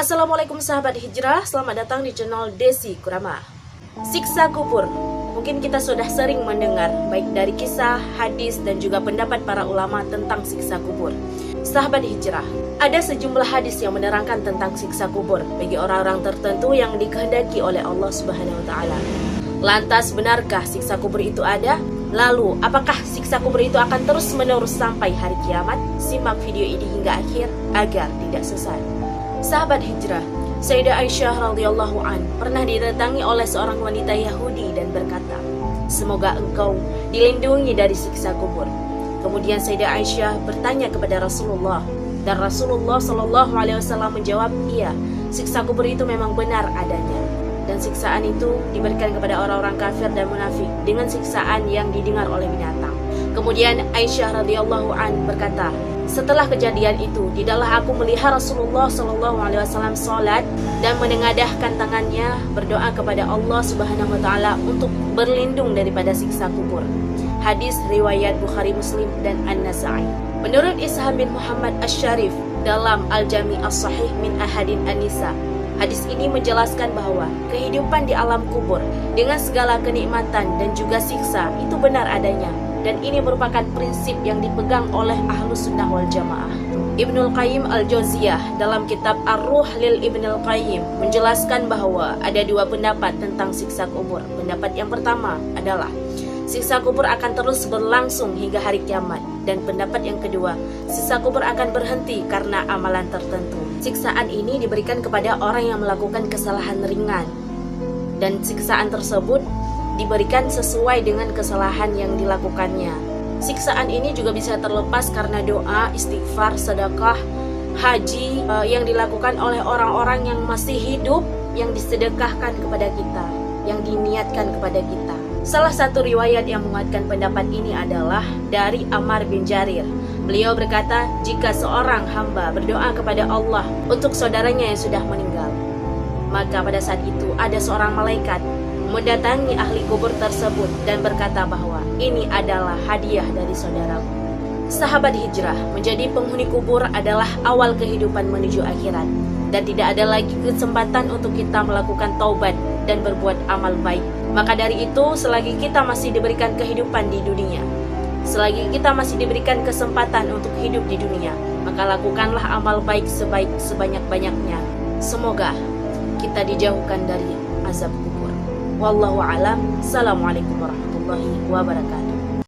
Assalamualaikum sahabat hijrah, selamat datang di channel Desi Kurama. Siksa kubur, mungkin kita sudah sering mendengar baik dari kisah, hadis, dan juga pendapat para ulama tentang siksa kubur. Sahabat hijrah, ada sejumlah hadis yang menerangkan tentang siksa kubur bagi orang-orang tertentu yang dikehendaki oleh Allah Subhanahu wa Ta'ala. Lantas, benarkah siksa kubur itu ada? Lalu, apakah siksa kubur itu akan terus-menerus sampai hari kiamat? Simak video ini hingga akhir agar tidak sesat. Sahabat hijrah, Sayyidah Aisyah radhiyallahu an pernah didatangi oleh seorang wanita Yahudi dan berkata, "Semoga engkau dilindungi dari siksa kubur." Kemudian Sayyidah Aisyah bertanya kepada Rasulullah, dan Rasulullah Shallallahu Alaihi Wasallam menjawab, "Iya, siksa kubur itu memang benar adanya, dan siksaan itu diberikan kepada orang-orang kafir dan munafik dengan siksaan yang didengar oleh binatang." Kemudian Aisyah radhiyallahu an berkata, "Setelah kejadian itu, tidaklah aku melihat Rasulullah Shallallahu Alaihi Wasallam sholat dan menengadahkan tangannya berdoa kepada Allah Subhanahu Wa Taala untuk berlindung daripada siksa kubur." Hadis riwayat Bukhari, Muslim, dan An-Nasa'i. Menurut Isham bin Muhammad Asy-Syarif dalam Al-Jami As-Sahih min Ahadin An-Nisa, hadis ini menjelaskan bahwa kehidupan di alam kubur dengan segala kenikmatan dan juga siksa itu benar adanya, dan ini merupakan prinsip yang dipegang oleh Ahlus Sunnah wal Jamaah. Ibnul Qayyim Al-Jauziyah dalam kitab Ar-Ruh lil Ibnul Qayyim menjelaskan bahwa ada dua pendapat tentang siksa kubur. Pendapat yang pertama adalah siksa kubur akan terus berlangsung hingga hari kiamat, dan pendapat yang kedua, siksa kubur akan berhenti karena amalan tertentu. Siksaan ini diberikan kepada orang yang melakukan kesalahan ringan, dan siksaan tersebut diberikan sesuai dengan kesalahan yang dilakukannya. Siksaan ini juga bisa terlepas karena doa, istighfar, sedekah, haji yang dilakukan oleh orang-orang yang masih hidup, yang disedekahkan kepada kita, yang diniatkan kepada kita. Salah satu riwayat yang menguatkan pendapat ini adalah dari Ammar bin Jarir. Beliau berkata, jika seorang hamba berdoa kepada Allah untuk saudaranya yang sudah meninggal, maka pada saat itu ada seorang malaikat mendatangi ahli kubur tersebut dan berkata bahwa ini adalah hadiah dari saudaraku. Sahabat hijrah, menjadi penghuni kubur adalah awal kehidupan menuju akhirat, dan tidak ada lagi kesempatan untuk kita melakukan taubat dan berbuat amal baik. Maka dari itu, selagi kita masih diberikan kehidupan di dunia, selagi kita masih diberikan kesempatan untuk hidup di dunia, maka lakukanlah amal baik sebanyak-banyaknya. Semoga kita dijauhkan dari azab kubur. Wallahu a'lam. Assalamualaikum warahmatullahi wabarakatuh.